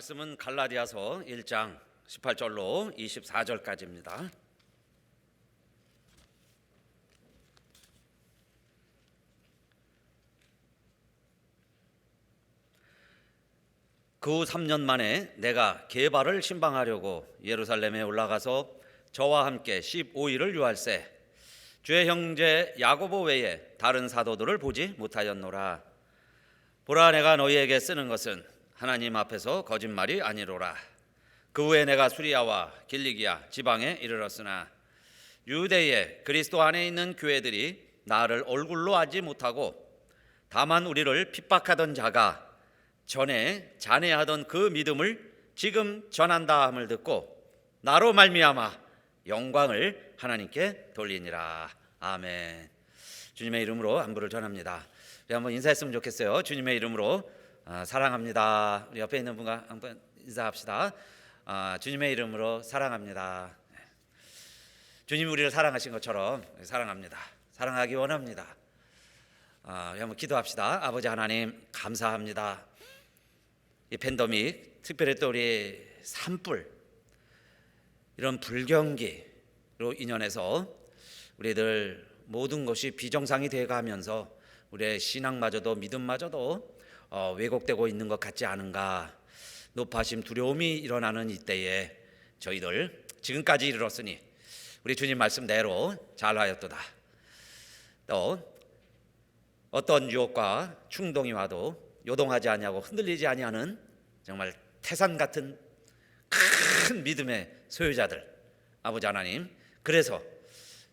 말씀은 갈라디아서 1장 18절로 24절까지입니다. 그 후 3년 만에 내가 게바를 신방하려고 예루살렘에 올라가서 저와 함께 15일을 유할세 주의 형제 야고보 외에 다른 사도들을 보지 못하였노라. 보라, 내가 너희에게 쓰는 것은 하나님 앞에서 거짓말이 아니로라. 그 후에 내가 수리아와 길리기아 지방에 이르렀으나 유대에 그리스도 안에 있는 교회들이 나를 얼굴로 알지 못하고 다만 우리를 핍박하던 자가 전에 잔해하던 그 믿음을 지금 전한다 함을 듣고 나로 말미암아 영광을 하나님께 돌리니라. 아멘. 주님의 이름으로 안부를 전합니다. 우리 한번 인사했으면 좋겠어요. 주님의 이름으로 사랑합니다. 우리 옆에 있는 분과 한번 인사합시다. 주님의 이름으로 사랑합니다. 주님이 우리를 사랑하신 것처럼 사랑합니다. 사랑하기 원합니다. 우리 한번 기도합시다. 아버지 하나님, 감사합니다. 이 팬데믹, 특별히 또 우리 산불, 이런 불경기로 인연해서 우리들 모든 것이 비정상이 되어가면서 우리의 신앙마저도 믿음마저도 왜곡되고 있는 것 같지 않은가, 높아심 두려움이 일어나는 이때에 저희들 지금까지 이르렀으니 우리 주님 말씀대로 잘하였도다. 또 어떤 유혹과 충동이 와도 요동하지 아니하고 흔들리지 아니하는 정말 태산 같은 큰 믿음의 소유자들, 아버지 하나님, 그래서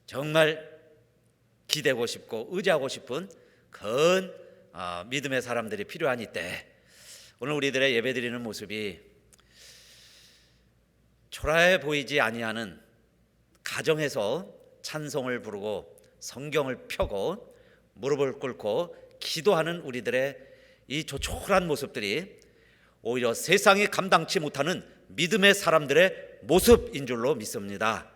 정말 기대고 싶고 의지하고 싶은 큰 믿음의 사람들이 필요한 이때, 오늘 우리들의 예배드리는 모습이 초라해 보이지 아니하는 가정에서 찬송을 부르고 성경을 펴고 무릎을 꿇고 기도하는 우리들의 이 조촐한 모습들이 오히려 세상이 감당치 못하는 믿음의 사람들의 모습인 줄로 믿습니다.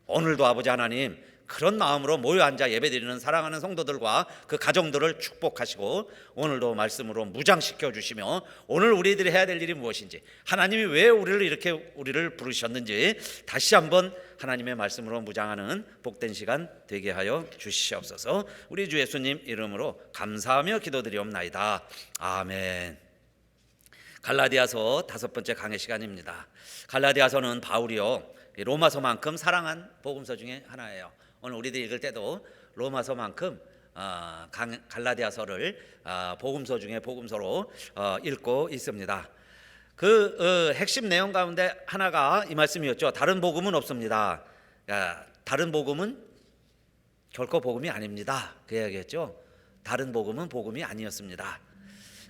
오늘도 아버지 하나님, 그런 마음으로 모여 앉아 예배드리는 사랑하는 성도들과 그 가정들을 축복하시고 오늘도 말씀으로 무장시켜 주시며 오늘 우리들이 해야 될 일이 무엇인지, 하나님이 왜 우리를 부르셨는지 다시 한번 하나님의 말씀으로 무장하는 복된 시간 되게 하여 주시옵소서. 우리 주 예수님 이름으로 감사하며 기도드리옵나이다. 아멘. 갈라디아서 5번째 강의 시간입니다. 갈라디아서는 바울이요, 로마서만큼 사랑한 복음서 중에 하나예요. 오늘 우리들이 읽을 때도 로마서만큼 갈라디아서를 복음서 중에 복음서로 읽고 있습니다. 그 핵심 내용 가운데 하나가 이 말씀이었죠. 다른 복음은 없습니다. 다른 복음은 결코 복음이 아닙니다. 그 이야기했죠. 다른 복음은 복음이 아니었습니다.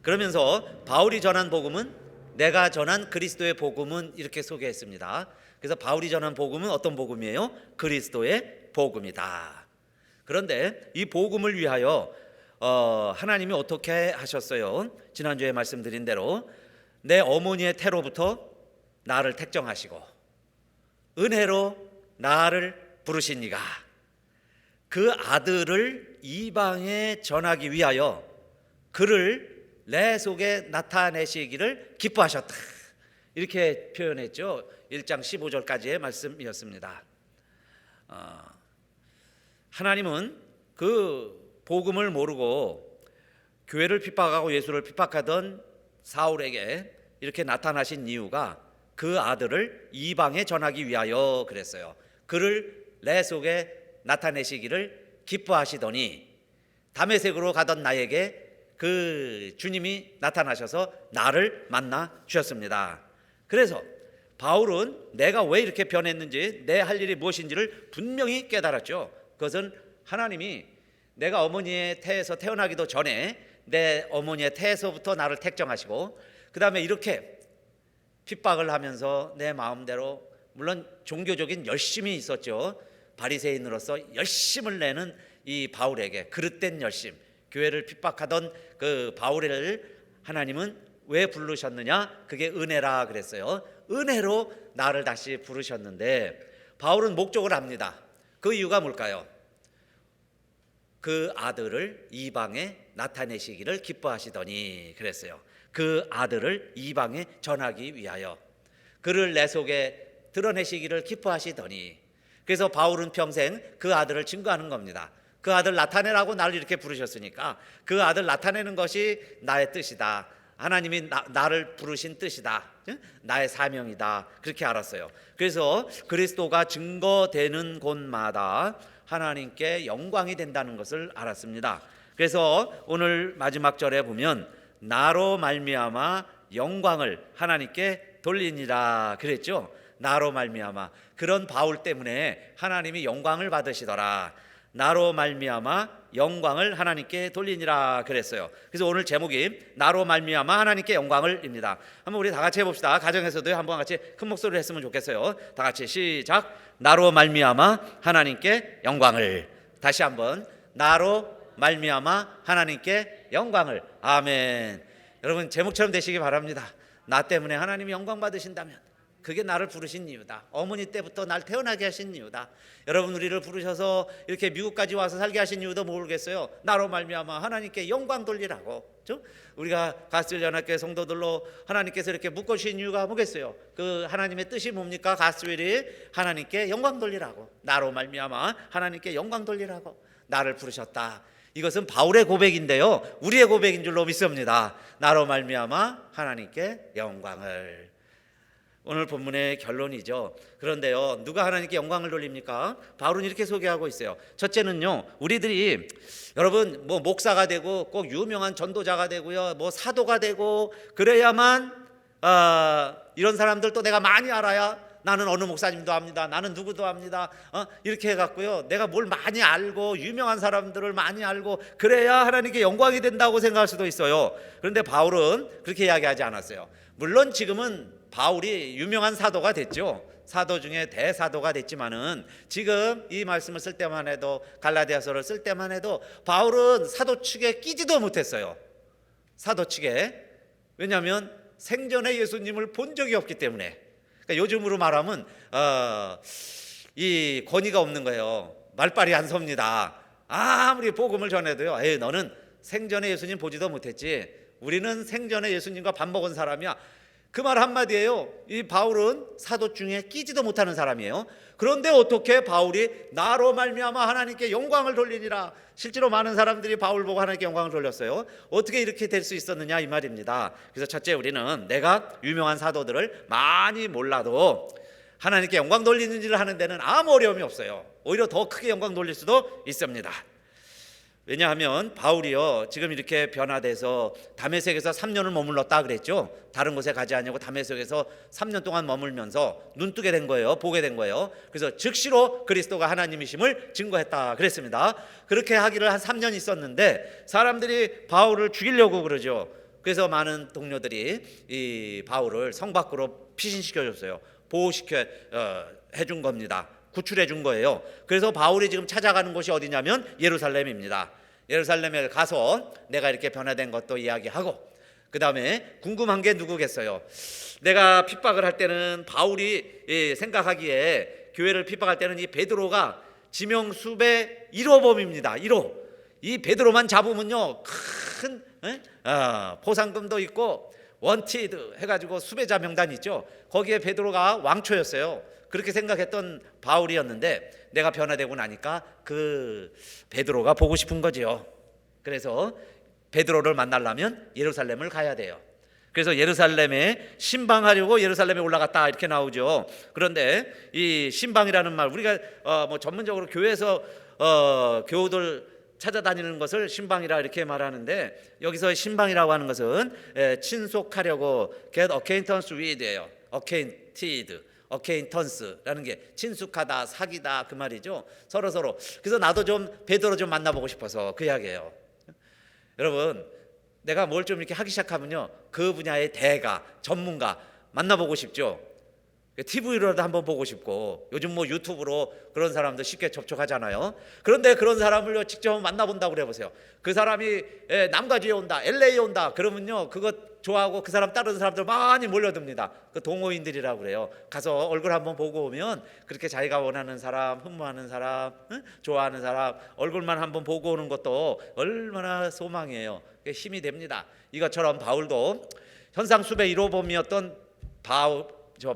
그러면서 바울이 전한 복음은, 내가 전한 그리스도의 복음은, 이렇게 소개했습니다. 그래서 바울이 전한 복음은 어떤 복음이에요? 그리스도의 복음이다. 그런데 이 복음을 위하여 하나님이 어떻게 하셨어요? 지난주에 말씀드린 대로 내 어머니의 태로부터 나를 택정하시고 은혜로 나를 부르신 이가 그 아들을 이방에 전하기 위하여 그를 내 속에 나타내시기를 기뻐하셨다. 이렇게 표현했죠. 1장 15절까지의 말씀이었습니다. 하나님은 그 복음을 모르고 교회를 핍박하고 예수를 핍박하던 사울에게 이렇게 나타나신 이유가 그 아들을 이방에 전하기 위하여 그랬어요. 그를 내 속에 나타내시기를 기뻐하시더니 다메섹으로 가던 나에게 그 주님이 나타나셔서 나를 만나 주셨습니다. 그래서 바울은 내가 왜 이렇게 변했는지, 내 할 일이 무엇인지를 분명히 깨달았죠. 그것은 하나님이 내가 어머니의 태에서 태어나기도 전에 내 어머니의 태에서부터 나를 택정하시고, 그 다음에 이렇게 핍박을 하면서 내 마음대로, 물론 종교적인 열심이 있었죠. 바리새인으로서 열심을 내는 이 바울에게, 그릇된 열심, 교회를 핍박하던 그 바울을 하나님은 왜 부르셨느냐? 그게 은혜라 그랬어요. 은혜로 나를 다시 부르셨는데 바울은 목적을 압니다. 그 이유가 뭘까요? 그 아들을 이방에 나타내시기를 기뻐하시더니 그랬어요. 그 아들을 이방에 전하기 위하여 그를 내 속에 드러내시기를 기뻐하시더니, 그래서 바울은 평생 그 아들을 증거하는 겁니다. 그 아들 나타내라고 나를 이렇게 부르셨으니까 그 아들 나타내는 것이 나의 뜻이다. 하나님이 나를 부르신 뜻이다. 나의 사명이다. 그렇게 알았어요. 그래서 그리스도가 증거되는 곳마다 하나님께 영광이 된다는 것을 알았습니다. 그래서 오늘 마지막 절에 보면 나로 말미암아 영광을 하나님께 돌리니라 그랬죠. 나로 말미암아, 그런 바울 때문에 하나님이 영광을 받으시더라. 나로 말미암아 영광을 하나님께 돌리니라 그랬어요. 그래서 오늘 제목이 나로 말미암아 하나님께 영광을입니다. 한번 우리 다 같이 해봅시다. 가정에서도 한번 같이 큰 목소리로 했으면 좋겠어요. 다 같이 시작. 나로 말미암아 하나님께 영광을. 다시 한번 나로 말미암아 하나님께 영광을. 아멘. 여러분 제목처럼 되시기 바랍니다. 나 때문에 하나님이 영광 받으신다면 그게 나를 부르신 이유다. 어머니 때부터 날 태어나게 하신 이유다. 여러분 우리를 부르셔서 이렇게 미국까지 와서 살게 하신 이유도 모르겠어요. 나로 말미암아 하나님께 영광 돌리라고. 우리가 가스윌 연합교회 성도들로 하나님께서 이렇게 묶어주신 이유가 뭐겠어요? 그 하나님의 뜻이 뭡니까? 가스윌이 하나님께 영광 돌리라고. 나로 말미암아 하나님께 영광 돌리라고 나를 부르셨다. 이것은 바울의 고백인데요, 우리의 고백인 줄로 믿습니다. 나로 말미암아 하나님께 영광을. 오늘 본문의 결론이죠. 그런데요, 누가 하나님께 영광을 돌립니까? 바울은 이렇게 소개하고 있어요. 첫째는요, 우리들이 여러분 뭐 목사가 되고 꼭 유명한 전도자가 되고요, 뭐 사도가 되고 그래야만 이런 사람들도 내가 많이 알아야 나는 어느 목사님도 압니다. 나는 누구도 압니다. 이렇게 해갖고요, 내가 뭘 많이 알고 유명한 사람들을 많이 알고 그래야 하나님께 영광이 된다고 생각할 수도 있어요. 그런데 바울은 그렇게 이야기하지 않았어요. 물론 지금은 바울이 유명한 사도가 됐죠. 사도 중에 대사도가 됐지만은 지금 이 말씀을 쓸 때만 해도, 갈라디아서를 쓸 때만 해도 바울은 사도 측에 끼지도 못했어요. 사도 측에. 왜냐하면 생전에 예수님을 본 적이 없기 때문에. 그러니까 요즘으로 말하면 이 권위가 없는 거예요. 말빨이 안 섭니다. 아무리 복음을 전해도요, 에이 너는 생전에 예수님 보지도 못했지, 우리는 생전에 예수님과 밥 먹은 사람이야. 그 말 한마디예요. 이 바울은 사도 중에 끼지도 못하는 사람이에요. 그런데 어떻게 바울이 나로 말미암아 하나님께 영광을 돌리니라. 실제로 많은 사람들이 바울 보고 하나님께 영광을 돌렸어요. 어떻게 이렇게 될 수 있었느냐 이 말입니다. 그래서 첫째, 우리는 내가 유명한 사도들을 많이 몰라도 하나님께 영광 돌리는 일을 하는 데는 아무 어려움이 없어요. 오히려 더 크게 영광 돌릴 수도 있습니다. 왜냐하면 바울이요, 지금 이렇게 변화돼서 다메섹에서 3년을 머물렀다 그랬죠. 다른 곳에 가지 않냐고 다메섹에서 3년 동안 머물면서 눈뜨게 된 거예요. 보게 된 거예요. 그래서 즉시로 그리스도가 하나님이심을 증거했다 그랬습니다. 그렇게 하기를 한 3년 있었는데 사람들이 바울을 죽이려고 그러죠. 그래서 많은 동료들이 이 바울을 성 밖으로 피신시켜줬어요. 보호시켜 해준 겁니다. 구출해 준 거예요. 그래서 바울이 지금 찾아가는 곳이 어디냐면 예루살렘입니다. 예루살렘에 가서 내가 이렇게 변화된 것도 이야기하고, 그 다음에 궁금한 게 누구겠어요? 내가 핍박을 할 때는 바울이 생각하기에 교회를 핍박할 때는 이 베드로가 지명수배 1호범입니다. 1호. 이 베드로만 잡으면요 큰 포상금도 있고 원티드 해가지고 수배자 명단이 있죠. 거기에 베드로가 왕초였어요. 그렇게 생각했던 바울이었는데 내가 변화되고 나니까 그 베드로가 보고 싶은 거죠. 그래서 베드로를 만나려면 예루살렘을 가야 돼요. 그래서 예루살렘에 신방하려고 예루살렘에 올라갔다 이렇게 나오죠. 그런데 이 신방이라는 말, 우리가 뭐 전문적으로 교회에서 교우들 찾아다니는 것을 신방이라 이렇게 말하는데, 여기서 신방이라고 하는 것은 친속하려고 get acquaintance with예요. acquaintance라는 게 친숙하다, 사귀다 그 말이죠. 서로. 그래서 나도 좀 베드로 좀 만나보고 싶어서 그 이야기예요. 여러분, 내가 뭘 좀 이렇게 하기 시작하면요 그 분야의 대가, 전문가 만나보고 싶죠. TV로도 한번 보고 싶고, 요즘 뭐 유튜브로 그런 사람들 쉽게 접촉하잖아요. 그런데 그런 사람을 직접 만나본다고 그래 보세요. 그 사람이 남가주에 온다, LA에 온다 그러면요 그것 좋아하고 그 사람 따르는 사람들 많이 몰려듭니다. 그 동호인들이라고 그래요. 가서 얼굴 한번 보고 오면 그렇게 자기가 원하는 사람, 흠모하는 사람, 좋아하는 사람 얼굴만 한번 보고 오는 것도 얼마나 소망이에요. 그게 힘이 됩니다. 이것처럼 바울도 현상수배 1호범이었던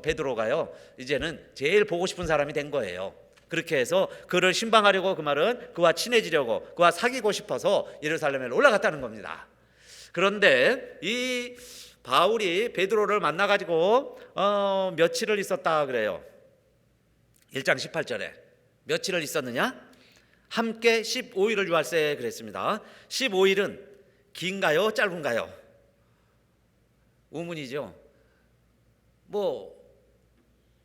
베드로가요, 이제는 제일 보고 싶은 사람이 된 거예요. 그렇게 해서 그를 신방하려고, 그 말은 그와 친해지려고, 그와 사귀고 싶어서 예루살렘에 올라갔다는 겁니다. 그런데 이 바울이 베드로를 만나가지고 며칠을 있었다 그래요. 1장 18절에 며칠을 있었느냐? 함께 15일을 유할세 그랬습니다. 15일은 긴가요? 짧은가요? 우문이죠. 뭐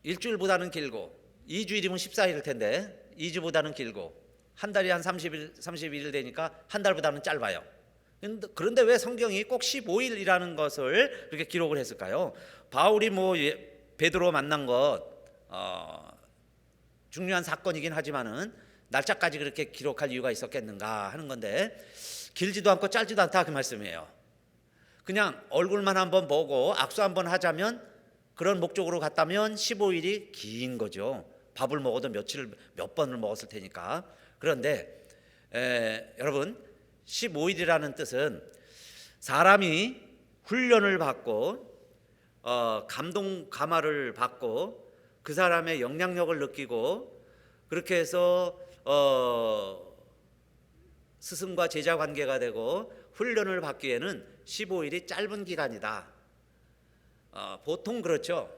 일주일보다는 길고 2주일이면 14일일 텐데 2주보다는 길고 한 달이 한 31일 되니까 한 달보다는 짧아요. 그런데 왜 성경이 꼭 15일이라는 것을 그렇게 기록을 했을까요? 바울이 뭐 베드로 만난 것 중요한 사건이긴 하지만은 날짜까지 그렇게 기록할 이유가 있었겠는가 하는 건데, 길지도 않고 짧지도 않다 그 말씀이에요. 그냥 얼굴만 한번 보고 악수 한번 하자면, 그런 목적으로 갔다면 15일이 긴 거죠. 밥을 먹어도 몇 번을 먹었을 테니까. 그런데 여러분, 15일이라는 뜻은 사람이 훈련을 받고 감동 감화를 받고 그 사람의 영향력을 느끼고, 그렇게 해서 스승과 제자 관계가 되고 훈련을 받기에는 15일이 짧은 기간이다. 보통 그렇죠.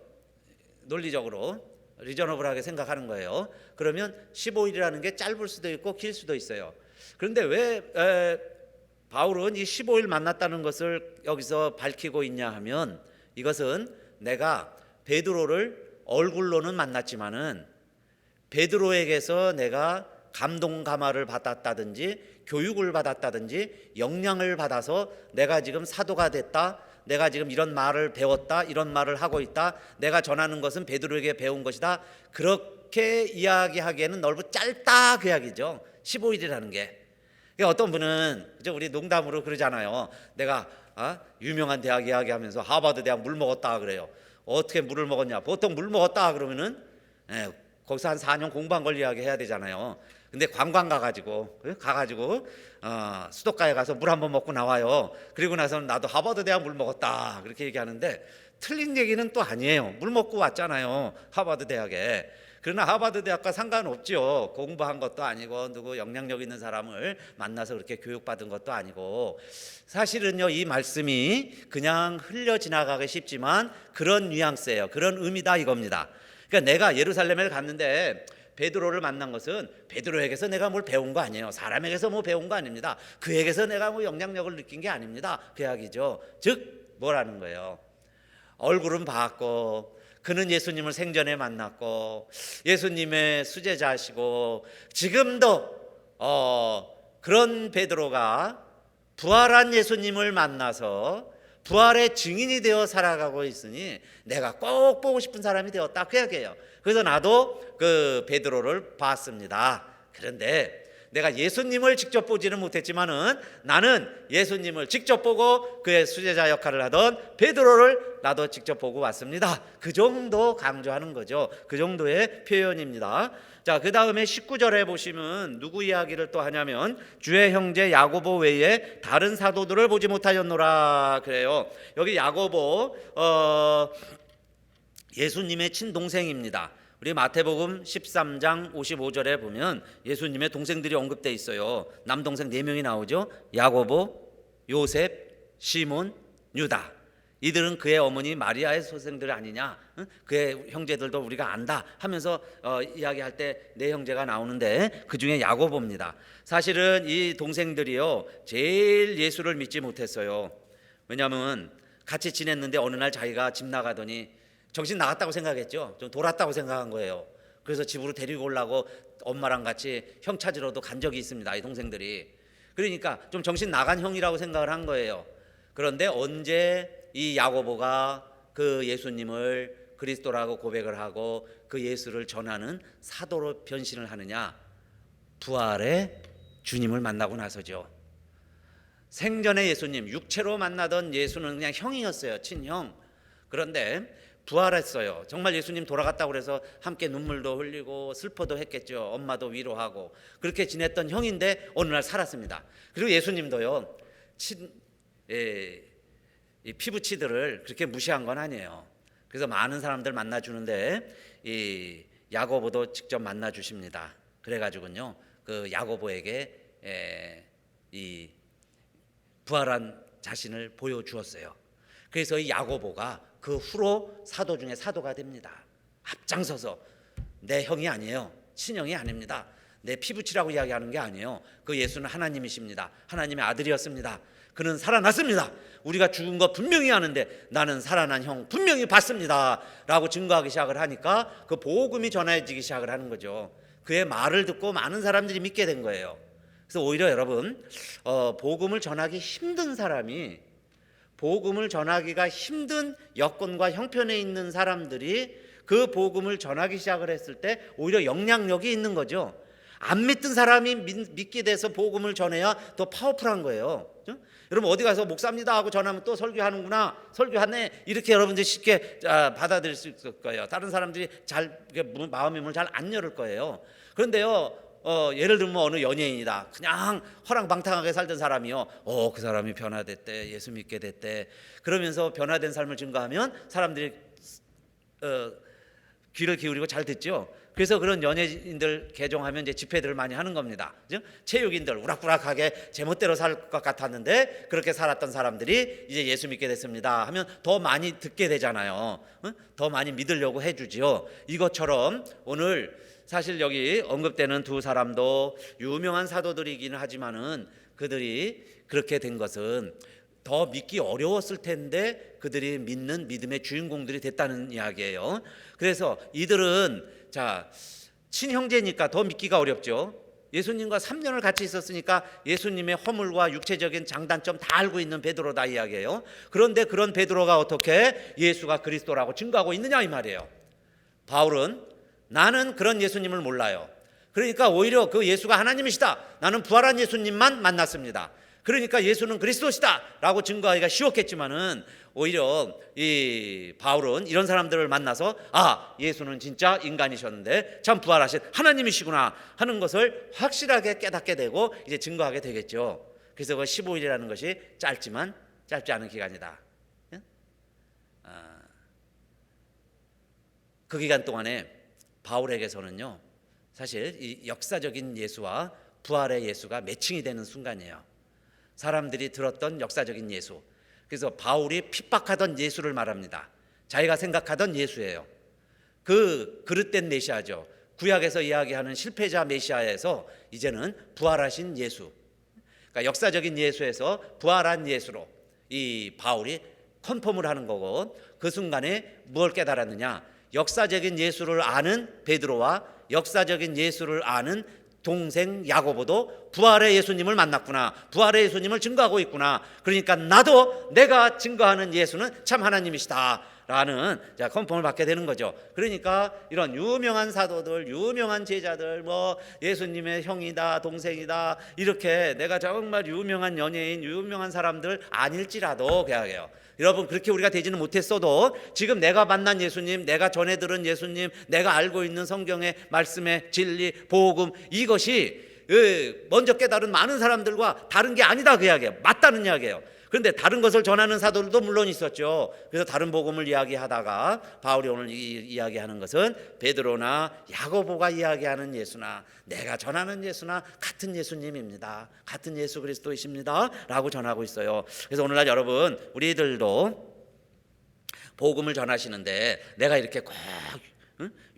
논리적으로 리저너블하게 생각하는 거예요. 그러면 15일이라는 게 짧을 수도 있고 길 수도 있어요. 그런데 왜 바울은 이 15일 만났다는 것을 여기서 밝히고 있냐 하면, 이것은 내가 베드로를 얼굴로는 만났지만은 베드로에게서 내가 감동 감화를 받았다든지 교육을 받았다든지 영향을 받아서 내가 지금 사도가 됐다, 내가 지금 이런 말을 배웠다, 이런 말을 하고 있다, 내가 전하는 것은 베드로에게 배운 것이다, 그렇게 이야기하기에는 넓고 짧다 그 이야기죠. 15일이라는 게. 어떤 분은 우리 농담으로 그러잖아요. 내가 유명한 대학 이야기하면서 하버드 대학 물 먹었다 그래요. 어떻게 물을 먹었냐? 보통 물 먹었다 그러면은 거기서 한 4년 공부한 걸 이야기해야 되잖아요. 근데 관광 가가지고 수도가에 가서 물 한번 먹고 나와요. 그리고 나서는 나도 하버드 대학 물 먹었다 그렇게 얘기하는데, 틀린 얘기는 또 아니에요. 물 먹고 왔잖아요, 하버드 대학에. 그러나 하버드 대학과 상관없죠. 공부한 것도 아니고 누구 영향력 있는 사람을 만나서 그렇게 교육받은 것도 아니고. 사실은요, 이 말씀이 그냥 흘려 지나가기 쉽지만 그런 뉘앙스예요. 그런 의미다 이겁니다. 그러니까 내가 예루살렘에 갔는데 베드로를 만난 것은 베드로에게서 내가 뭘 배운 거 아니에요. 사람에게서 뭐 배운 거 아닙니다. 그에게서 내가 뭐 영향력을 느낀 게 아닙니다. 그 이야기죠. 즉 뭐라는 거예요? 얼굴은 봤고, 그는 예수님을 생전에 만났고 예수님의 수제자시고, 지금도 그런 베드로가 부활한 예수님을 만나서 부활의 증인이 되어 살아가고 있으니 내가 꼭 보고 싶은 사람이 되었다 그 이야기예요. 그래서 나도 그 베드로를 봤습니다. 그런데 내가 예수님을 직접 보지는 못했지만은 나는 예수님을 직접 보고 그의 수제자 역할을 하던 베드로를 나도 직접 보고 왔습니다. 그 정도 강조하는 거죠. 그 정도의 표현입니다. 자, 그 다음에 19절에 보시면 누구 이야기를 또 하냐면, 주의 형제 야고보 외에 다른 사도들을 보지 못하였노라 그래요. 여기 야고보 예수님의 친동생입니다. 우리 마태복음 13장 55절에 보면 예수님의 동생들이 언급되어 있어요. 남동생 4명이 나오죠. 야고보, 요셉, 시몬, 유다. 이들은 그의 어머니 마리아의 소생들 아니냐, 그의 형제들도 우리가 안다 하면서 이야기할 때 4형제가 나오는데 그 중에 야고보입니다. 사실은 이 동생들이요, 제일 예수를 믿지 못했어요. 왜냐하면 같이 지냈는데 어느 날 자기가 집 나가더니 정신 나갔다고 생각했죠. 좀 돌았다고 생각한 거예요. 그래서 집으로 데리고 오려고 엄마랑 같이 형 찾으러도 간 적이 있습니다, 이 동생들이. 그러니까 좀 정신 나간 형이라고 생각을 한 거예요. 그런데 언제 이 야고보가 그 예수님을 그리스도라고 고백을 하고 그 예수를 전하는 사도로 변신을 하느냐? 부활의 주님을 만나고 나서죠. 생전에 예수님, 육체로 만나던 예수는 그냥 형이었어요. 친형. 그런데 부활했어요. 정말 예수님 돌아갔다고 그래서 함께 눈물도 흘리고 슬퍼도 했겠죠. 엄마도 위로하고 그렇게 지냈던 형인데 어느 날 살았습니다. 그리고 예수님도요, 이 피부치들을 그렇게 무시한 건 아니에요. 그래서 많은 사람들 만나주는데 이 야고보도 직접 만나주십니다. 그래가지고요, 그 야고보에게 이 부활한 자신을 보여주었어요. 그래서 이 야고보가 그 후로 사도 중에 사도가 됩니다. 앞장서서 내 형이 아니에요. 친형이 아닙니다. 내 피부치라고 이야기하는 게 아니에요. 그 예수는 하나님이십니다. 하나님의 아들이었습니다. 그는 살아났습니다. 우리가 죽은 거 분명히 아는데 나는 살아난 형 분명히 봤습니다 라고 증거하기 시작을 하니까 그 복음이 전해지기 시작을 하는 거죠. 그의 말을 듣고 많은 사람들이 믿게 된 거예요. 그래서 오히려 여러분, 복음을 전하기 힘든 사람이, 복음을 전하기가 힘든 여건과 형편에 있는 사람들이 그 복음을 전하기 시작을 했을 때 오히려 영향력이 있는 거죠. 안 믿던 사람이 믿게 돼서 복음을 전해야 더 파워풀한 거예요. 여러분 어디 가서 목사입니다 하고 전하면 또 설교하는구나, 설교하네, 이렇게 여러분들이 쉽게 받아들일 수 있을 거예요. 다른 사람들이 잘 마음의 문을 잘 안 열을 거예요. 그런데요, 예를 들면 어느 연예인이다, 그냥 허랑방탕하게 살던 사람이요, 그 사람이 변화됐대, 예수 믿게 됐대, 그러면서 변화된 삶을 증거하면 사람들이 귀를 기울이고 잘 듣죠. 그래서 그런 연예인들 개종하면 이제 집회들을 많이 하는 겁니다. 그죠? 체육인들 우락부락하게 제멋대로 살 것 같았는데 그렇게 살았던 사람들이 이제 예수 믿게 됐습니다 하면 더 많이 듣게 되잖아요. 더 많이 믿으려고 해주지요. 이것처럼 오늘 사실 여기 언급되는 두 사람도 유명한 사도들이기는 하지만은 그들이 그렇게 된 것은 더 믿기 어려웠을 텐데 그들이 믿는 믿음의 주인공들이 됐다는 이야기예요. 그래서 이들은 친형제니까 더 믿기가 어렵죠. 예수님과 3년을 같이 있었으니까 예수님의 허물과 육체적인 장단점 다 알고 있는 베드로다 이야기예요. 그런데 그런 베드로가 어떻게 예수가 그리스도라고 증거하고 있느냐 이 말이에요. 바울은 나는 그런 예수님을 몰라요. 그러니까 오히려 그 예수가 하나님이시다, 나는 부활한 예수님만 만났습니다, 그러니까 예수는 그리스도시다 라고 증거하기가 쉬웠겠지만은 오히려 이 바울은 이런 사람들을 만나서 예수는 진짜 인간이셨는데 참 부활하신 하나님이시구나 하는 것을 확실하게 깨닫게 되고 이제 증거하게 되겠죠. 그래서 그 15일이라는 것이 짧지만 짧지 않은 기간이다. 그 기간 동안에 바울에게서는요, 사실 이 역사적인 예수와 부활의 예수가 매칭이 되는 순간이에요. 사람들이 들었던 역사적인 예수, 그래서 바울이 핍박하던 예수를 말합니다. 자기가 생각하던 예수예요. 그 그릇된 메시아죠. 구약에서 이야기하는 실패자 메시아에서 이제는 부활하신 예수, 그러니까 역사적인 예수에서 부활한 예수로 이 바울이 컨펌을 하는 거고, 그 순간에 무엇을 깨달았느냐, 역사적인 예수를 아는 베드로와 역사적인 예수를 아는 동생 야고보도 부활의 예수님을 만났구나, 부활의 예수님을 증거하고 있구나, 그러니까 나도 내가 증거하는 예수는 참 하나님이시다 라는 컨펌을 받게 되는 거죠. 그러니까 이런 유명한 사도들, 유명한 제자들, 예수님의 형이다, 동생이다, 이렇게 내가 정말 유명한 연예인, 유명한 사람들 아닐지라도 그래요. 여러분 그렇게 우리가 되지는 못했어도 지금 내가 만난 예수님, 내가 전해 들은 예수님, 내가 알고 있는 성경의 말씀의 진리, 복음, 이것이 먼저 깨달은 많은 사람들과 다른 게 아니다 그 이야기예요. 맞다는 이야기예요. 그런데 다른 것을 전하는 사도들도 물론 있었죠. 그래서 다른 복음을 이야기하다가 바울이 오늘 이야기하는 것은 베드로나 야고보가 이야기하는 예수나 내가 전하는 예수나 같은 예수님입니다, 같은 예수 그리스도이십니다 라고 전하고 있어요. 그래서 오늘날 여러분 우리들도 복음을 전하시는데 내가 이렇게 꼭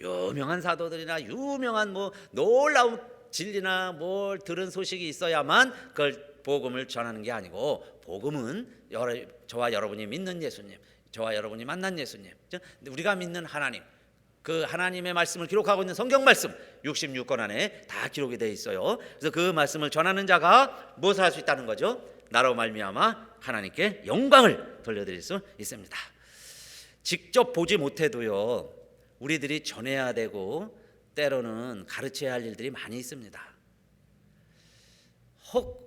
유명한 사도들이나 유명한 놀라운 진리나 뭘 들은 소식이 있어야만 그걸 복음을 전하는 게 아니고, 복음은 저와 여러분이 믿는 예수님, 저와 여러분이 만난 예수님, 우리가 믿는 하나님, 그 하나님의 말씀을 기록하고 있는 성경 말씀 66권 안에 다 기록이 되어 있어요. 그래서 그 말씀을 전하는 자가 무엇을 할 수 있다는 거죠? 나로 말미암아 하나님께 영광을 돌려드릴 수 있습니다. 직접 보지 못해도요, 우리들이 전해야 되고 때로는 가르쳐야 할 일들이 많이 있습니다. 혹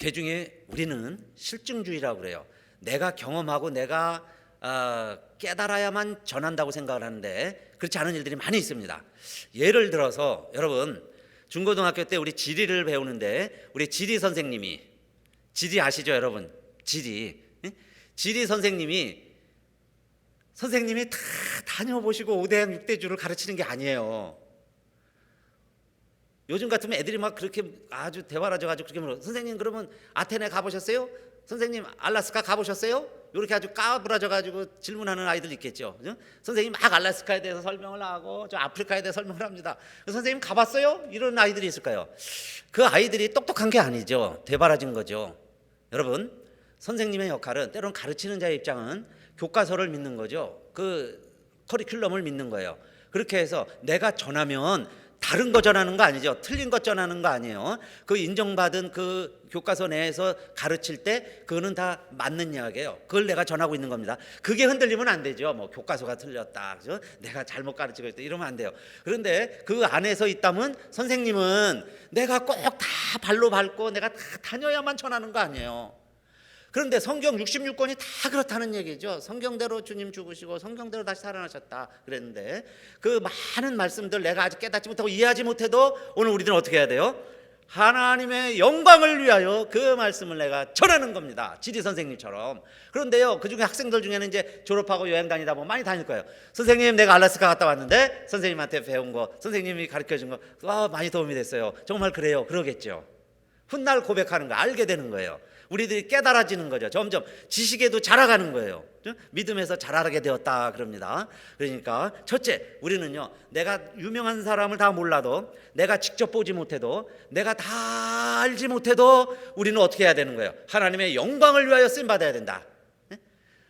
그 중에 우리는 실증주의라고 그래요. 내가 경험하고 내가 깨달아야만 전한다고 생각을 하는데 그렇지 않은 일들이 많이 있습니다. 예를 들어서 여러분 중고등학교 때 우리 지리를 배우는데 우리 지리 선생님이, 지리 아시죠 여러분? 지리 선생님이 다 다녀보시고 5대양 6대주를 가르치는 게 아니에요. 요즘 같으면 애들이 막 그렇게 아주 대화라져가지고 그렇게 물어. 선생님 그러면 아테네 가보셨어요? 선생님 알라스카 가보셨어요? 이렇게 아주 까부라져가지고 질문하는 아이들 있겠죠. 그죠? 선생님 막 알라스카에 대해서 설명을 하고 저 아프리카에 대해서 설명을 합니다. 선생님 가봤어요? 이런 아이들이 있을까요? 그 아이들이 똑똑한 게 아니죠. 대바라진 거죠. 여러분 선생님의 역할은 때로는 가르치는 자의 입장은 교과서를 믿는 거죠. 그 커리큘럼을 믿는 거예요. 그렇게 해서 내가 전하면 다른 거 전하는 거 아니죠. 틀린 거 전하는 거 아니에요. 그 인정받은 그 교과서 내에서 가르칠 때 그거는 다 맞는 이야기예요. 그걸 내가 전하고 있는 겁니다. 그게 흔들리면 안 되죠. 뭐 교과서가 틀렸다, 그죠? 내가 잘못 가르치고 있다 이러면 안 돼요. 그런데 그 안에서 있다면 선생님은 내가 꼭 다 발로 밟고 내가 다 다녀야만 전하는 거 아니에요. 그런데 성경 66권이 다 그렇다는 얘기죠. 성경대로 주님 죽으시고 성경대로 다시 살아나셨다 그랬는데 그 많은 말씀들 내가 아직 깨닫지 못하고 이해하지 못해도 오늘 우리들은 어떻게 해야 돼요? 하나님의 영광을 위하여 그 말씀을 내가 전하는 겁니다. 지리 선생님처럼. 그런데요, 그중에 학생들 중에는 이제 졸업하고 여행 다니다 보면 많이 다닐 거예요. 선생님 내가 알라스카 갔다 왔는데 선생님한테 배운 거, 선생님이 가르쳐준 거 많이 도움이 됐어요. 정말 그래요. 그러겠죠. 훗날 고백하는 거 알게 되는 거예요. 우리들이 깨달아지는 거죠. 점점 지식에도 자라가는 거예요. 믿음에서 자라게 되었다 그럽니다. 그러니까 첫째, 우리는요 내가 유명한 사람을 다 몰라도, 내가 직접 보지 못해도, 내가 다 알지 못해도 우리는 어떻게 해야 되는 거예요? 하나님의 영광을 위하여 쓰임받아야 된다.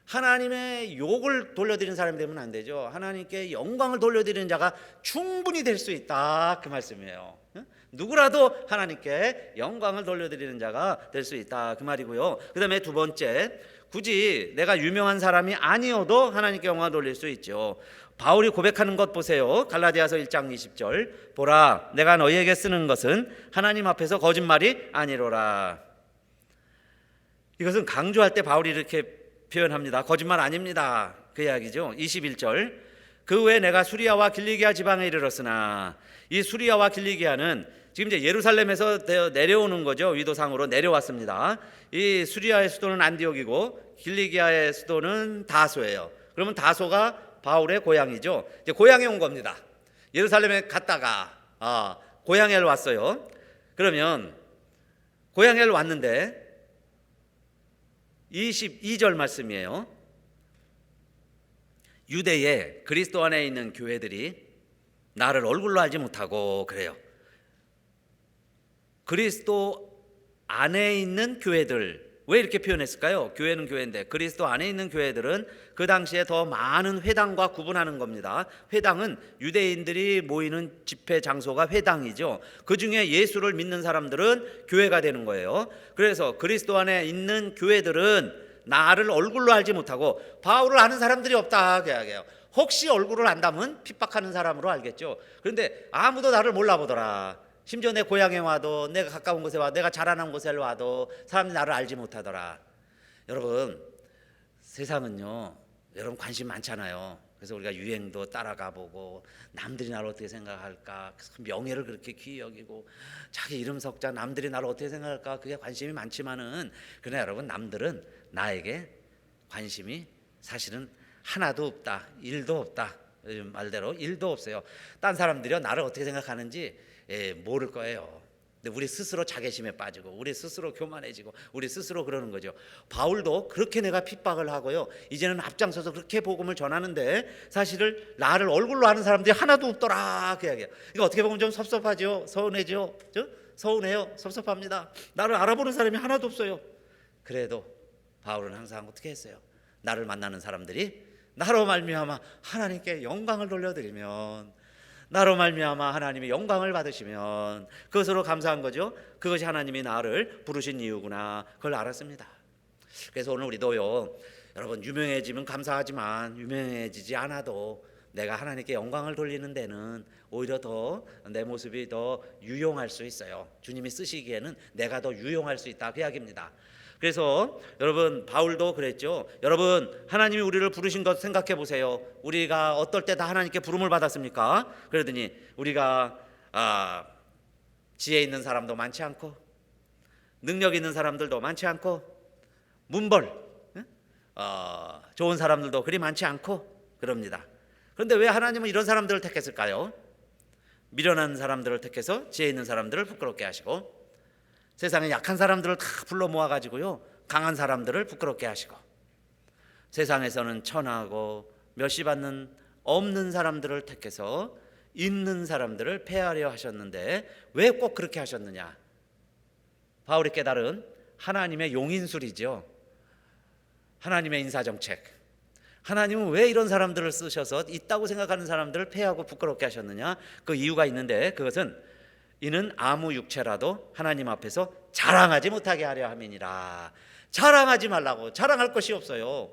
하나님의 욕을 돌려드리는 사람이 되면 안 되죠. 하나님께 영광을 돌려드리는 자가 충분히 될 수 있다 그 말씀이에요. 누구라도 하나님께 영광을 돌려드리는 자가 될 수 있다 그 말이고요. 그 다음에 두 번째, 굳이 내가 유명한 사람이 아니어도 하나님께 영광을 돌릴 수 있죠. 바울이 고백하는 것 보세요. 갈라디아서 1장 20절. 보라, 내가 너희에게 쓰는 것은 하나님 앞에서 거짓말이 아니로라. 이것은 강조할 때 바울이 이렇게 표현합니다. 거짓말 아닙니다 그 이야기죠. 21절. 그 후에 내가 수리아와 길리기아 지방에 이르렀으나, 이 수리아와 길리기아는 지금 이제 예루살렘에서 내려오는 거죠. 위도상으로 내려왔습니다. 이 수리아의 수도는 안디옥이고 길리기아의 수도는 다소예요. 그러면 다소가 바울의 고향이죠. 이제 고향에 온 겁니다. 예루살렘에 갔다가 고향에 왔어요. 그러면 고향에 왔는데 22절 말씀이에요. 유대에 그리스도 안에 있는 교회들이 나를 얼굴로 알지 못하고 그래요. 그리스도 안에 있는 교회들, 왜 이렇게 표현했을까요? 교회는 교회인데 그리스도 안에 있는 교회들은 그 당시에 더 많은 회당과 구분하는 겁니다. 회당은 유대인들이 모이는 집회 장소가 회당이죠. 그 중에 예수를 믿는 사람들은 교회가 되는 거예요. 그래서 그리스도 안에 있는 교회들은 나를 얼굴로 알지 못하고, 바울을 아는 사람들이 없다 그 이야기예요. 혹시 얼굴을 안다면 핍박하는 사람으로 알겠죠. 그런데 아무도 나를 몰라보더라. 심지어 내 고향에 와도, 내가 가까운 곳에 와도, 내가 자라난 곳에 와도 사람들이 나를 알지 못하더라. 여러분, 세상은요 여러분 관심 많잖아요. 그래서 우리가 유행도 따라가 보고, 남들이 나를 어떻게 생각할까, 명예를 그렇게 귀히 여기고, 자기 이름 석자 남들이 나를 어떻게 생각할까, 그게 관심이 많지만은, 그러나 여러분 남들은 나에게 관심이 사실은 하나도 없다, 1도 없다. 요즘 말대로 1도 없어요. 딴 사람들이요 나를 어떻게 생각하는지 모를 거예요. 근데 우리 스스로 자괴심에 빠지고, 우리 스스로 교만해지고, 우리 스스로 그러는 거죠. 바울도 그렇게 내가 핍박을 하고요, 이제는 앞장서서 그렇게 복음을 전하는데 사실은 나를 얼굴로 아는 사람들이 하나도 없더라 그 이야기예요. 이거 어떻게 보면 좀 섭섭하죠. 서운해죠. 서운해요. 섭섭합니다. 나를 알아보는 사람이 하나도 없어요. 그래도 바울은 항상 어떻게 했어요? 나를 만나는 사람들이 나로 말미암아 하나님께 영광을 돌려드리면, 나로 말미암아 하나님의 영광을 받으시면 그것으로 감사한 거죠. 그것이 하나님이 나를 부르신 이유구나, 그걸 알았습니다. 그래서 오늘 우리도요, 여러분 유명해지면 감사하지만 유명해지지 않아도 내가 하나님께 영광을 돌리는 데는 오히려 더 내 모습이 더 유용할 수 있어요. 주님이 쓰시기에는 내가 더 유용할 수 있다, 그 이야기입니다. 그래서 여러분, 바울도 그랬죠. 여러분, 하나님이 우리를 부르신 것 생각해 보세요. 우리가 어떨 때 다 하나님께 부름을 받았습니까? 그러더니 우리가 지혜 있는 사람도 많지 않고, 능력 있는 사람들도 많지 않고, 문벌 좋은 사람들도 그리 많지 않고 그럽니다. 그런데 왜 하나님은 이런 사람들을 택했을까요? 미련한 사람들을 택해서 지혜 있는 사람들을 부끄럽게 하시고, 세상에 약한 사람들을 다 불러 모아가지고요, 강한 사람들을 부끄럽게 하시고, 세상에서는 천하고 멸시받는 없는 사람들을 택해서 있는 사람들을 폐하려 하셨는데 왜 꼭 그렇게 하셨느냐? 바울이 깨달은 하나님의 용인술이죠. 하나님의 인사정책. 하나님은 왜 이런 사람들을 쓰셔서 있다고 생각하는 사람들을 폐하고 부끄럽게 하셨느냐? 그 이유가 있는데, 그것은 이는 아무 육체라도 하나님 앞에서 자랑하지 못하게 하려 함이니라. 자랑하지 말라고. 자랑할 것이 없어요.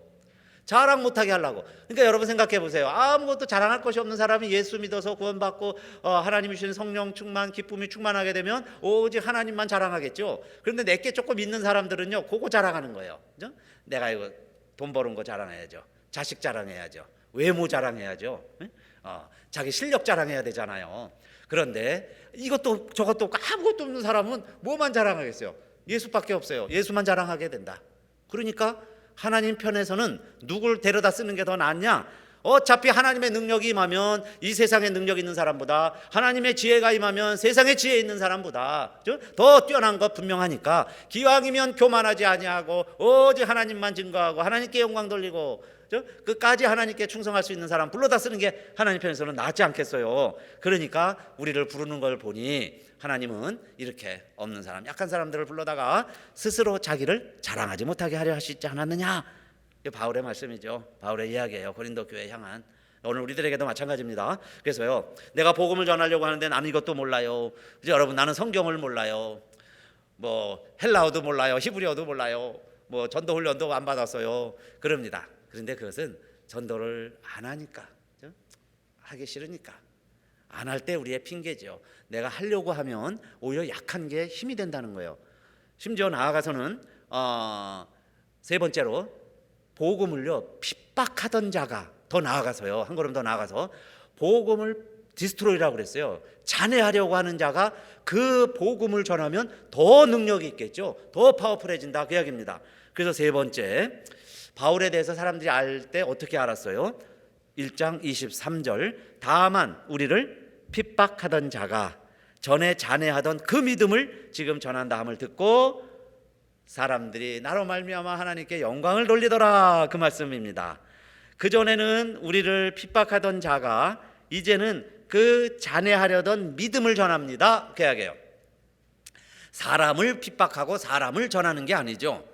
자랑 못하게 하려고. 그러니까 여러분 생각해 보세요. 아무것도 자랑할 것이 없는 사람이 예수 믿어서 구원받고 하나님이 주신 성령 충만, 기쁨이 충만하게 되면 오직 하나님만 자랑하겠죠. 그런데 내게 조금 있는 사람들은요, 그거 자랑하는 거예요. 그죠? 내가 이거 돈 버는 거 자랑해야죠. 자식 자랑해야죠. 외모 자랑해야죠. 자기 실력 자랑해야 되잖아요. 그런데 이것도 저것도 아무것도 없는 사람은 뭐만 자랑하겠어요? 예수밖에 없어요. 예수만 자랑하게 된다. 그러니까 하나님 편에서는 누굴 데려다 쓰는 게 더 낫냐? 어차피 하나님의 능력이 임하면 이 세상에 능력 있는 사람보다, 하나님의 지혜가 임하면 세상에 지혜 있는 사람보다 더 뛰어난 것 분명하니까 기왕이면 교만하지 아니하고 오직 하나님만 증거하고 하나님께 영광 돌리고 끝까지 하나님께 충성할 수 있는 사람 불러다 쓰는 게 하나님 편에서는 낫지 않겠어요. 그러니까 우리를 부르는 걸 보니 하나님은 이렇게 없는 사람, 약한 사람들을 불러다가 스스로 자기를 자랑하지 못하게 하려 하시지 않았느냐? 이 바울의 말씀이죠. 바울의 이야기예요. 고린도 교회에 향한. 오늘 우리들에게도 마찬가지입니다. 그래서요, 내가 복음을 전하려고 하는데 나는 이것도 몰라요. 그죠? 여러분, 나는 성경을 몰라요. 뭐 헬라어도 몰라요. 히브리어도 몰라요. 뭐 전도 훈련도 안 받았어요. 그럽니다. 그런데 그것은 전도를 안 하니까, 그죠? 하기 싫으니까. 안 할 때 우리의 핑계죠. 내가 하려고 하면 오히려 약한 게 힘이 된다는 거예요. 심지어 나아가서는 세 번째로 복음을요, 핍박하던 자가, 더 나아가서요, 한 걸음 더 나아가서 복음을 디스트로이라고 그랬어요. 잔해하려고 하는 자가 그 복음을 전하면 더 능력이 있겠죠. 더 파워풀해진다, 그 이야기입니다. 그래서 세 번째, 바울에 대해서 사람들이 알 때 어떻게 알았어요? 1장 23절, 다만 우리를 핍박하던 자가 전에 잔해하던 그 믿음을 지금 전한다 함을 듣고 사람들이 나로 말미암아 하나님께 영광을 돌리더라, 그 말씀입니다. 그전에는 우리를 핍박하던 자가 이제는 그 잔해하려던 믿음을 전합니다, 그 이야기예요. 사람을 핍박하고 사람을 전하는 게 아니죠.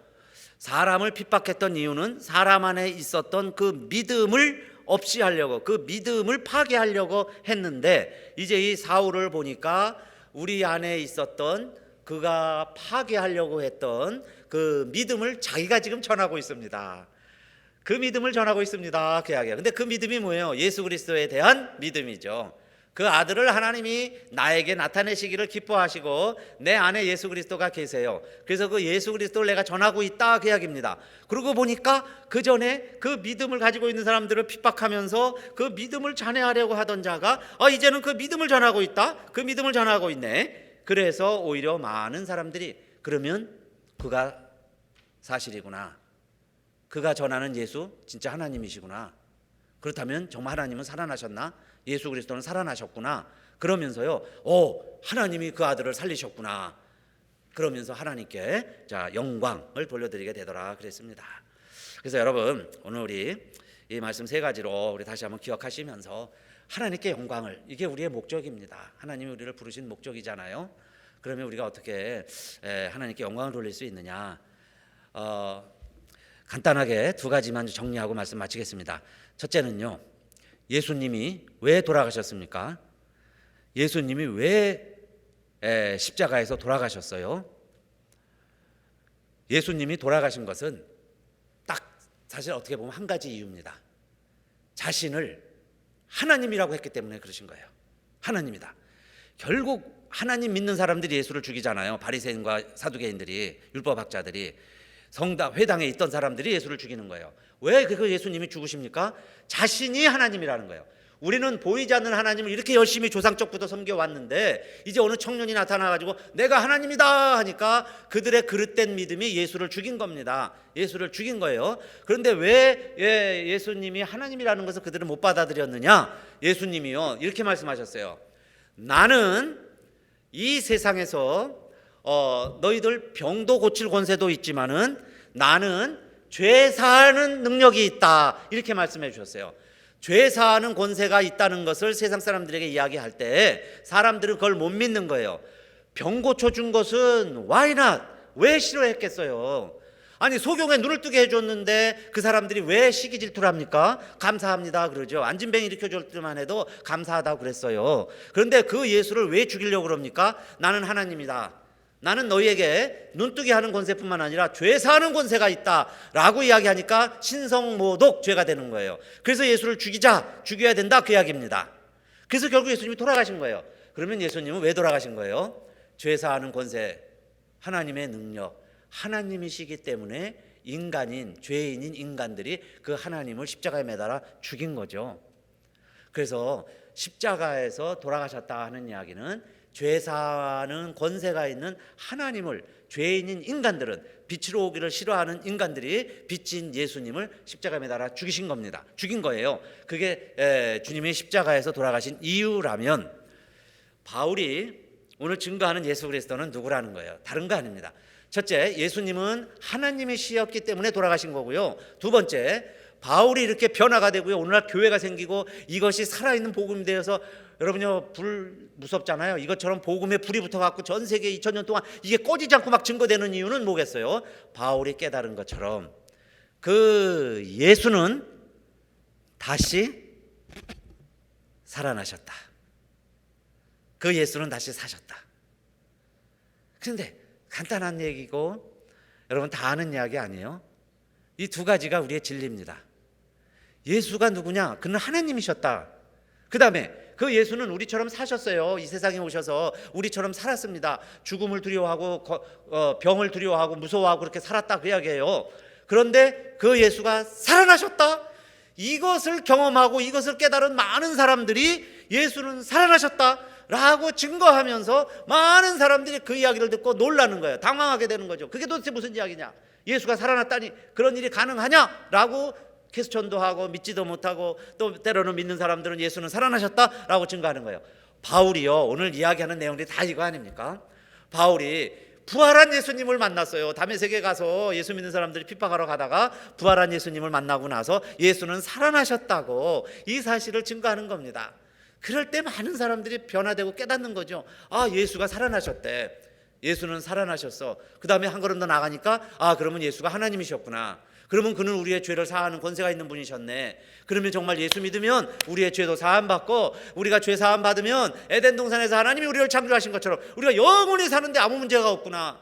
사람을 핍박했던 이유는 사람 안에 있었던 그 믿음을 없이 하려고, 그 믿음을 파괴하려고 했는데, 이제 이 사울을 보니까 우리 안에 있었던 그가 파괴하려고 했던 그 믿음을 자기가 지금 전하고 있습니다. 그 믿음을 전하고 있습니다, 그 이야기예요. 근데 그 믿음이 뭐예요? 예수 그리스도에 대한 믿음이죠. 그 아들을 하나님이 나에게 나타내시기를 기뻐하시고 내 안에 예수 그리스도가 계세요. 그래서 그 예수 그리스도를 내가 전하고 있다, 그 이야기입니다. 그러고 보니까 그 전에 그 믿음을 가지고 있는 사람들을 핍박하면서 그 믿음을 잔해하려고 하던 자가 이제는 그 믿음을 전하고 있다, 그 믿음을 전하고 있네. 그래서 오히려 많은 사람들이 그러면 그가 사실이구나, 그가 전하는 예수 진짜 하나님이시구나, 그렇다면 정말 하나님은 살아나셨나? 예수 그리스도는 살아나셨구나. 그러면서요, 하나님이 그 아들을 살리셨구나. 그러면서 하나님께 영광을 돌려드리게 되더라 그랬습니다. 그래서 여러분, 오늘 우리 이 말씀 세 가지로 우리 다시 한번 기억하시면서 하나님께 영광을, 이게 우리의 목적입니다. 하나님이 우리를 부르신 목적이잖아요. 그러면 우리가 어떻게 하나님께 영광을 돌릴 수 있느냐? 간단하게 두 가지만 정리하고 말씀 마치겠습니다. 첫째는요, 예수님이 왜 돌아가셨습니까? 예수님이 왜 십자가에서 돌아가셨어요? 예수님이 돌아가신 것은 딱 사실 어떻게 보면 한 가지 이유입니다. 자신을 하나님이라고 했기 때문에 그러신 거예요. 하나님이다. 결국 하나님 믿는 사람들이 예수를 죽이잖아요. 바리새인과 사두개인들이, 율법학자들이, 성당 회당에 있던 사람들이 예수를 죽이는 거예요. 왜 그 예수님이 죽으십니까? 자신이 하나님이라는 거예요. 우리는 보이지 않는 하나님을 이렇게 열심히 조상 쪽부터 섬겨왔는데 이제 어느 청년이 나타나가지고 내가 하나님이다 하니까 그들의 그릇된 믿음이 예수를 죽인 겁니다. 예수를 죽인 거예요. 그런데 왜 예수님이 하나님이라는 것을 그들은 못 받아들였느냐? 예수님이요 이렇게 말씀하셨어요. 나는 이 세상에서 너희들 병도 고칠 권세도 있지만은 나는 죄 사하는 능력이 있다 이렇게 말씀해 주셨어요. 죄 사하는 권세가 있다는 것을 세상 사람들에게 이야기할 때 사람들은 그걸 못 믿는 거예요. 병 고쳐준 것은 why not? 왜 싫어했겠어요? 아니 소경에 눈을 뜨게 해줬는데 그 사람들이 왜 시기 질투를 합니까? 감사합니다 그러죠. 안진뱅이 일으켜줄 때만 해도 감사하다고 그랬어요. 그런데 그 예수를 왜 죽이려고 그럽니까? 나는 하나님이다. 나는 너희에게 눈뜨게 하는 권세뿐만 아니라 죄 사하는 권세가 있다라고 이야기하니까 신성모독 죄가 되는 거예요. 그래서 예수를 죽여야 된다 그 이야기입니다. 그래서 결국 예수님이 돌아가신 거예요. 그러면 예수님은 왜 돌아가신 거예요? 죄 사하는 권세, 하나님의 능력, 하나님이시기 때문에 인간인 죄인인 인간들이 그 하나님을 십자가에 매달아 죽인 거죠. 그래서 십자가에서 돌아가셨다 하는 이야기는 죄 사하는 권세가 있는 하나님을 죄인인 인간들은 빛으로 오기를 싫어하는 인간들이 빛인 예수님을 십자가에 매달아 죽이신 겁니다. 죽인 거예요. 그게 주님이 십자가에서 돌아가신 이유라면 바울이 오늘 증거하는 예수 그리스도는 누구라는 거예요? 다른 거 아닙니다. 첫째, 예수님은 하나님이시였기 때문에 돌아가신 거고요. 두 번째, 바울이 이렇게 변화가 되고요. 오늘날 교회가 생기고 이것이 살아있는 복음이 되어서 여러분요 불 무섭잖아요. 이것처럼 복음에 불이 붙어갖고 전 세계 2000년 동안 이게 꺼지지 않고 막 증거되는 이유는 뭐겠어요? 바울이 깨달은 것처럼 그 예수는 다시 살아나셨다. 그 예수는 다시 사셨다. 그런데 간단한 얘기고 여러분 다 아는 이야기 아니에요? 이 두 가지가 우리의 진리입니다. 예수가 누구냐? 그는 하나님이셨다. 그 다음에 그 예수는 우리처럼 사셨어요. 이 세상에 오셔서 우리처럼 살았습니다. 죽음을 두려워하고 병을 두려워하고 무서워하고 그렇게 살았다 그 이야기예요. 그런데 그 예수가 살아나셨다. 이것을 경험하고 이것을 깨달은 많은 사람들이 예수는 살아나셨다 라고 증거하면서 많은 사람들이 그 이야기를 듣고 놀라는 거예요. 당황하게 되는 거죠. 그게 도대체 무슨 이야기냐? 예수가 살아났다니 그런 일이 가능하냐? 라고 캐스천도 하고 믿지도 못하고 또 때로는 믿는 사람들은 예수는 살아나셨다라고 증거하는 거예요. 바울이요 오늘 이야기하는 내용들이 다 이거 아닙니까? 바울이 부활한 예수님을 만났어요. 다메섹에 가서 예수 믿는 사람들이 핍박하러 가다가 부활한 예수님을 만나고 나서 예수는 살아나셨다고 이 사실을 증거하는 겁니다. 그럴 때 많은 사람들이 변화되고 깨닫는 거죠. 아 예수가 살아나셨대. 예수는 살아나셨어. 그 다음에 한 걸음 더 나가니까 아 그러면 예수가 하나님이셨구나. 그러면 그는 우리의 죄를 사하는 권세가 있는 분이셨네. 그러면 정말 예수 믿으면 우리의 죄도 사함 받고 우리가 죄 사함 받으면 에덴 동산에서 하나님이 우리를 창조하신 것처럼 우리가 영원히 사는데 아무 문제가 없구나.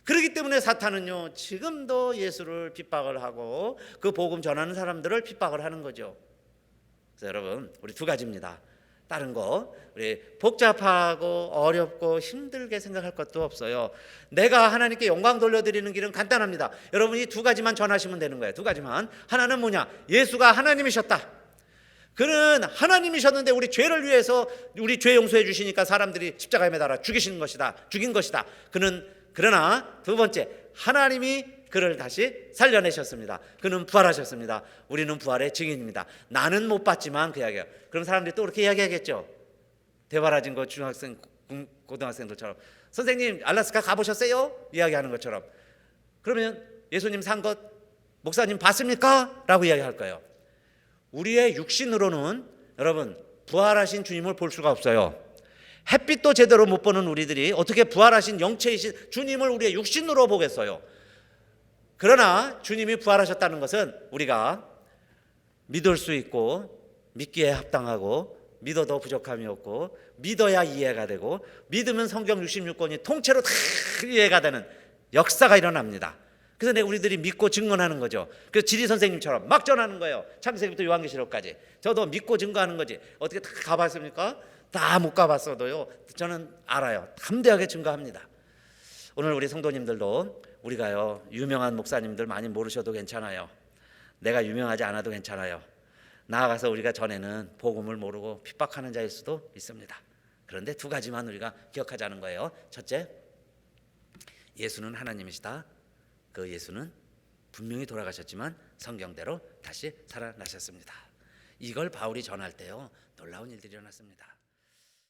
그렇기 때문에 사탄은요 지금도 예수를 핍박을 하고 그 복음 전하는 사람들을 핍박을 하는 거죠. 그래서 여러분 우리 두 가지입니다. 다른 거 우리 복잡하고 어렵고 힘들게 생각할 것도 없어요. 내가 하나님께 영광 돌려드리는 길은 간단합니다. 여러분 이 두 가지만 전하시면 되는 거예요. 두 가지만. 하나는 뭐냐? 예수가 하나님이셨다. 그는 하나님이셨는데 우리 죄를 위해서 우리 죄 용서해 주시니까 사람들이 십자가에 매달아 죽인 것이다. 그는 그러나 두 번째 하나님이 그를 다시 살려내셨습니다. 그는 부활하셨습니다. 우리는 부활의 증인입니다. 나는 못 봤지만 그 이야기예요. 그럼 사람들이 또 그렇게 이야기하겠죠. 대바라진 거 중학생 고등학생들처럼 선생님 알라스카 가보셨어요? 이야기하는 것처럼. 그러면 예수님 산 것 목사님 봤습니까? 라고 이야기할 거예요. 우리의 육신으로는 여러분 부활하신 주님을 볼 수가 없어요. 햇빛도 제대로 못 보는 우리들이 어떻게 부활하신 영체이신 주님을 우리의 육신으로 보겠어요. 그러나 주님이 부활하셨다는 것은 우리가 믿을 수 있고 믿기에 합당하고 믿어도 부족함이 없고 믿어야 이해가 되고 믿으면 성경 66권이 통째로 다 이해가 되는 역사가 일어납니다. 그래서 내가 우리들이 믿고 증언하는 거죠. 그래서 지리 선생님처럼 막 전하는 거예요. 창세기부터 요한계시록까지. 저도 믿고 증거하는 거지. 어떻게 다 가봤습니까? 다 못 가봤어도요, 저는 알아요. 담대하게 증거합니다. 오늘 우리 성도님들도 우리가요, 유명한 목사님들 많이 모르셔도 괜찮아요. 내가 유명하지 않아도 괜찮아요. 나아가서 우리가 전에는 복음을 모르고 핍박하는 자일 수도 있습니다. 그런데 두 가지만 우리가 기억하자는 거예요. 첫째, 예수는 하나님이시다. 그 예수는 분명히 돌아가셨지만 성경대로 다시 살아나셨습니다. 이걸 바울이 전할 때요, 놀라운 일들이 일어났습니다.